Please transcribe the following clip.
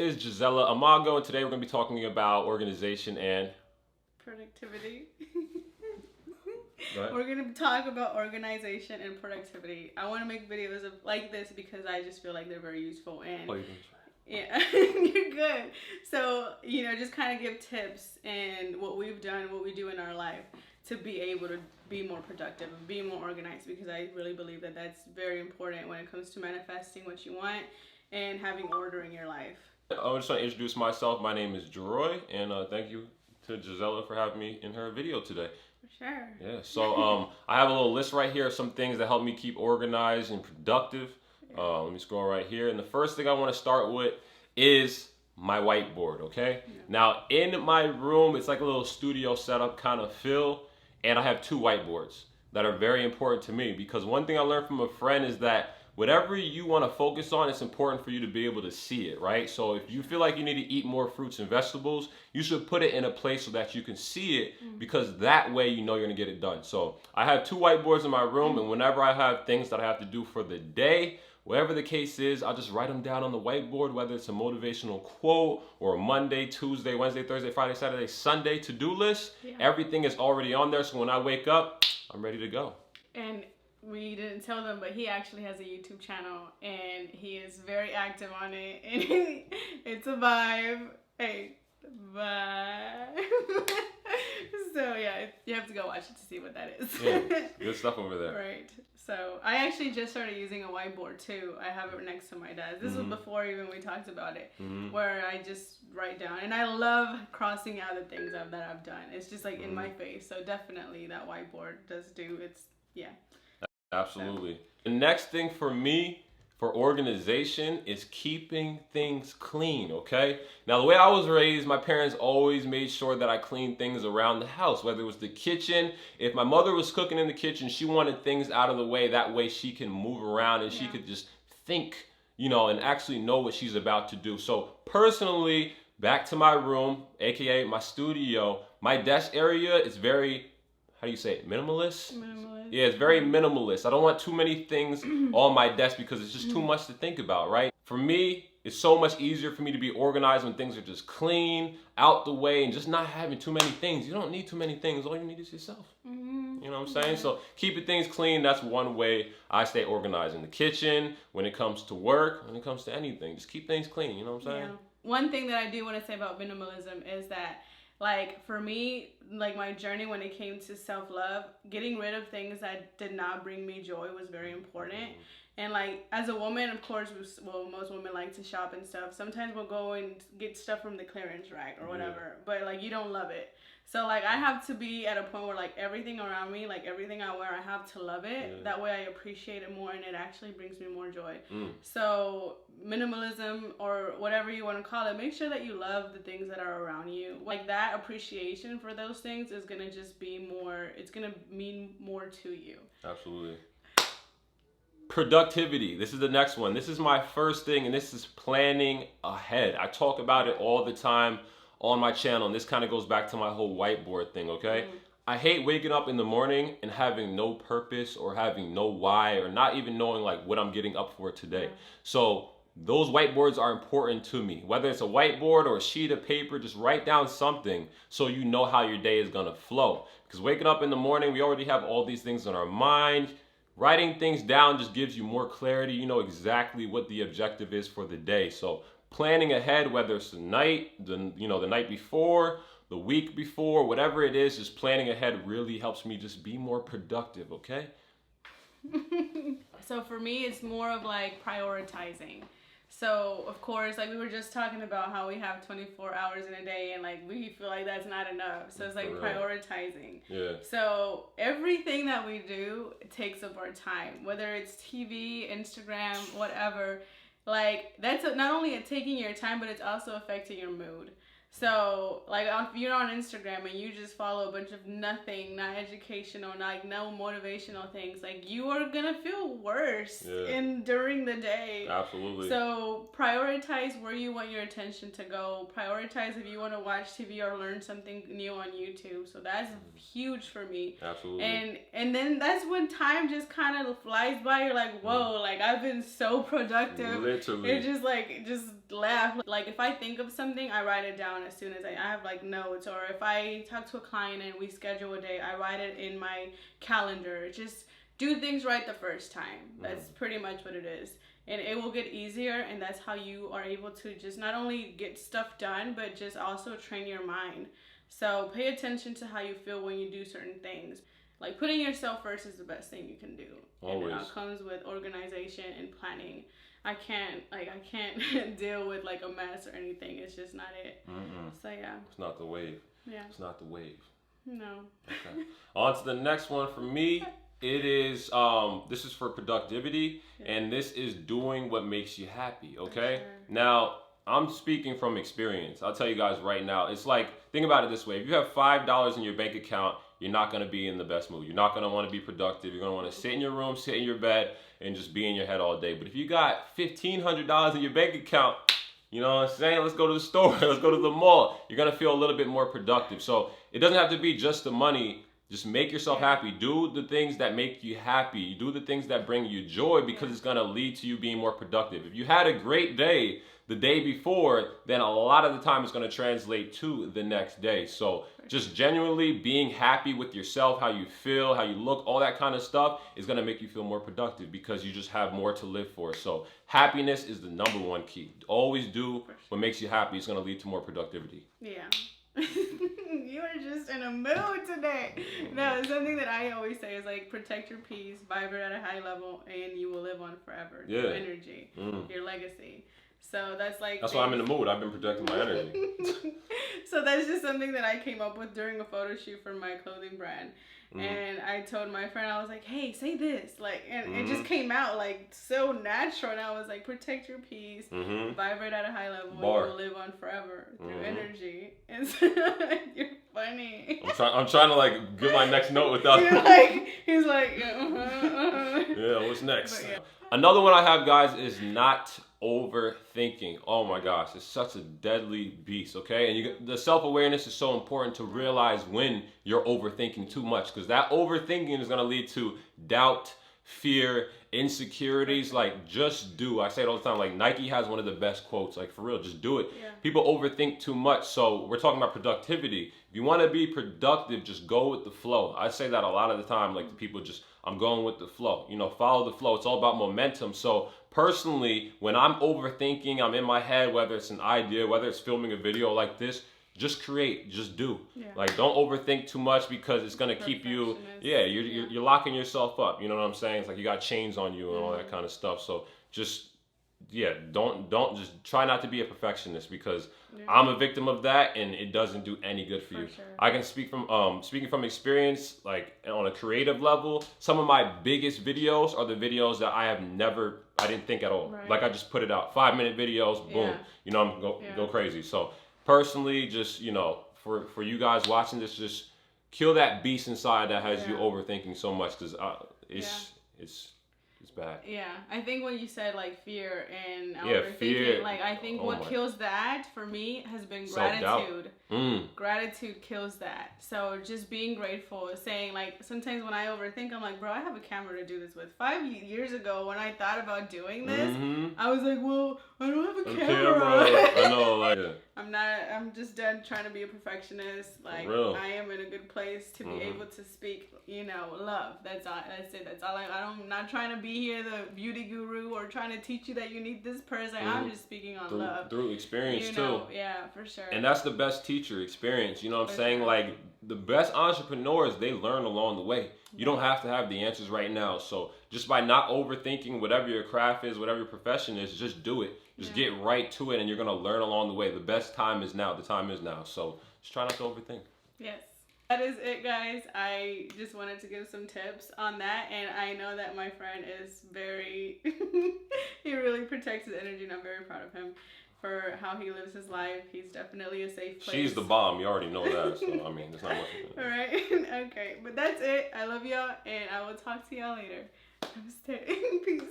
is Gisela Amago, and today we're going to be talking about organization and productivity. Right. We're going to talk about organization and productivity. I want to make videos like this because I just feel like they're very useful and yeah, you're good. So, just kind of give tips and what we've done, what we do in our life to be able to be more productive and be more organized, because I really believe that that's very important when it comes to manifesting what you want and having order in your life. I just want to introduce myself. My name is Jeroy, and thank you to Gisela for having me in her video today. Sure. Yeah, so I have a little list right here of some things that help me keep organized and productive. Let me scroll right here. And the first thing I want to start with is my whiteboard, okay? Yeah. Now, in my room, it's like a little studio setup kind of feel, and I have two whiteboards that are very important to me, because one thing I learned from a friend is that whatever you want to focus on, it's important for you to be able to see it, right? So if you feel like you need to eat more fruits and vegetables, you should put it in a place so that you can see it, because that way you know you're going to get it done. So I have two whiteboards in my room, and whenever I have things that I have to do for the day, whatever the case is, I'll just write them down on the whiteboard, whether it's a motivational quote or a Monday, Tuesday, Wednesday, Thursday, Friday, Saturday, Sunday to-do list. Yeah. Everything is already on there, so when I wake up, I'm ready to go. And we didn't tell them, but he actually has a YouTube channel, and he is very active on it, and it's a vibe. Hey, vibe. So yeah, you have to go watch it to see what that is. Yeah, good stuff over there. Right. So I actually just started using a whiteboard too. I have it next to my desk. This was before even we talked about it, where I just write down, and I love crossing out the things that I've done. It's just like in my face. So definitely that whiteboard does do its, yeah. Absolutely. So the next thing for me for organization is keeping things clean, okay? Now, the way I was raised, my parents always made sure that I cleaned things around the house, whether it was the kitchen. If my mother was cooking in the kitchen, she wanted things out of the way. That way she can move around and she could just think, and actually know what she's about to do. So personally, back to my room, aka my studio, my desk area is very, how do you say it, minimalist? Yeah, it's very minimalist. I don't want too many things on my desk because it's just too much to think about, right? For me, it's so much easier for me to be organized when things are just clean, out the way, and just not having too many things. You don't need too many things. All you need is yourself. You know what I'm saying? So keeping things clean, that's one way I stay organized in the kitchen, when it comes to work, when it comes to anything. Just keep things clean, you know what I'm saying? Yeah. One thing that I do want to say about minimalism is that, like, for me, like, my journey when it came to self-love, getting rid of things that did not bring me joy was very important. And, like, as a woman, of course, most women like to shop and stuff. Sometimes we'll go and get stuff from the clearance rack or whatever, but, like, you don't love it. So, like, I have to be at a point where, like, everything around me, like, everything I wear, I have to love it. Yeah. That way I appreciate it more, and it actually brings me more joy. So, minimalism, or whatever you want to call it, make sure that you love the things that are around you. Like, that appreciation for those things is going to just be more, it's going to mean more to you. Absolutely. Productivity. This is the next one. This is my first thing, and this is planning ahead. I talk about it all the time on my channel, and this kind of goes back to my whole whiteboard thing, okay? I hate waking up in the morning and having no purpose or having no why, or not even knowing like what I'm getting up for today. So those whiteboards are important to me. Whether it's a whiteboard or a sheet of paper, just write down something so you know how your day is gonna flow. Because waking up in the morning, we already have all these things on our mind. Writing things down just gives you more clarity. You know exactly what the objective is for the day. So planning ahead, whether it's the night, the night before, the week before, whatever it is, just planning ahead really helps me just be more productive, okay? So for me, it's more of like prioritizing. So, of course, like we were just talking about how we have 24 hours in a day, and like we feel like that's not enough. So it's like prioritizing. Yeah. So everything that we do takes up our time, whether it's TV, Instagram, whatever. Like, that's not only taking your time, but it's also affecting your mood. So, like, if you're on Instagram and you just follow a bunch of nothing, not educational, like no motivational things, like you are gonna feel worse during the day. Absolutely. So prioritize where you want your attention to go. Prioritize if you want to watch TV or learn something new on YouTube. So that's huge for me. Absolutely. And then that's when time just kind of flies by. You're like, whoa, like I've been so productive. Literally. It just laugh. Like if I think of something, I write it down as soon as I have like notes, or if I talk to a client and we schedule a day, I write it in my calendar. Just do things right the first time. That's pretty much what it is. And it will get easier, and that's how you are able to just not only get stuff done, but just also train your mind. So pay attention to how you feel when you do certain things. Like putting yourself first is the best thing you can do. Always. And it all comes with organization and planning. I can't deal with like a mess or anything. It's just not it. So yeah. It's not the wave. Yeah. It's not the wave. No. Okay. On to the next one for me. It is this is for productivity, and this is doing what makes you happy. Okay. Sure. Now I'm speaking from experience. I'll tell you guys right now. It's like, think about it this way: if you have $5 in your bank account, you're not going to be in the best mood. You're not going to want to be productive. You're going to want to sit in your room, sit in your bed, and just be in your head all day. But if you got $1,500 in your bank account, you know what I'm saying? Let's go to the store. Let's go to the mall. You're going to feel a little bit more productive. So it doesn't have to be just the money. Just make yourself happy. Do the things that make you happy. Do the things that bring you joy, because it's going to lead to you being more productive. If you had a great day the day before, then a lot of the time it's going to translate to the next day. So just genuinely being happy with yourself, how you feel, how you look, all that kind of stuff is going to make you feel more productive, because you just have more to live for. So happiness is the number one key. Always do what makes you happy. It's going to lead to more productivity. Yeah. You are just in a mood today. No, something that I always say is like, protect your peace, vibrate at a high level, and you will live on forever. Yeah. Your energy, your legacy. So that's like... That's why I'm in the mood. I've been protecting my energy. So that's just something that I came up with during a photo shoot for my clothing brand. And I told my friend, I was like, hey, say this. Like, and it just came out like so natural. And I was like, protect your peace, vibrate at a high level, and you will live on forever through energy. And so, you're funny. I'm trying to like get my next note without... He's like, Yeah, what's next? Yeah. Another one I have, guys, is not overthinking. Oh my gosh, it's such a deadly beast, okay? And the self-awareness is so important to realize when you're overthinking too much, because that overthinking is going to lead to doubt, fear, insecurities. Like, just do. I say it all the time. Like, Nike has one of the best quotes. Like, for real, just do it. Yeah. People overthink too much. So we're talking about productivity. If you want to be productive, just go with the flow. I say that a lot of the time. Like, the people just, I'm going with the flow. You know, follow the flow. It's all about momentum. So personally, when I'm overthinking, I'm in my head, whether it's an idea, whether it's filming a video like this, just create, just do. Yeah. Like, don't overthink too much, because it's gonna keep you. Yeah, you're locking yourself up. You know what I'm saying? It's like you got chains on you and all that kind of stuff. So just don't just try not to be a perfectionist, because I'm a victim of that, and it doesn't do any good for you. Sure. I can speak from speaking from experience, like on a creative level. Some of my biggest videos are the videos that I didn't think at all. Right. Like, I just put it out, 5-minute videos, boom. Yeah. You know, I'm go crazy. So personally, just, you know, for you guys watching this, just kill that beast inside that has you overthinking so much, because it's bad. Yeah, I think when you said like fear and overthinking, like I think what kills that for me has been gratitude. Gratitude kills that. So just being grateful, saying like, sometimes when I overthink, I'm like, bro, I have a camera to do this with. 5 years ago when I thought about doing this, I was like, well, I don't have a camera. I know, like, I'm just done trying to be a perfectionist. Like, I am in a good place to be able to speak, you know, love. That's it. That's all. I'm not trying to be here the beauty guru or trying to teach you that you need this person. I'm just speaking on love. Through experience, too. Yeah, for sure. And that's the best teacher, experience. You know what I'm saying? Sure. Like, the best entrepreneurs, they learn along the way. You don't have to have the answers right now. So just by not overthinking whatever your craft is, whatever your profession is, just do it. Just get right to it, and you're going to learn along the way. The best time is now. The time is now. So just try not to overthink. Yes. That is it, guys. I just wanted to give some tips on that, and I know that my friend is very, he really protects his energy, and I'm very proud of him for how he lives his life. He's definitely a safe place. She's the bomb. You already know that. So, I mean, there's not much of it. All right. Okay. But that's it. I love y'all, and I will talk to y'all later. Namaste. Peace.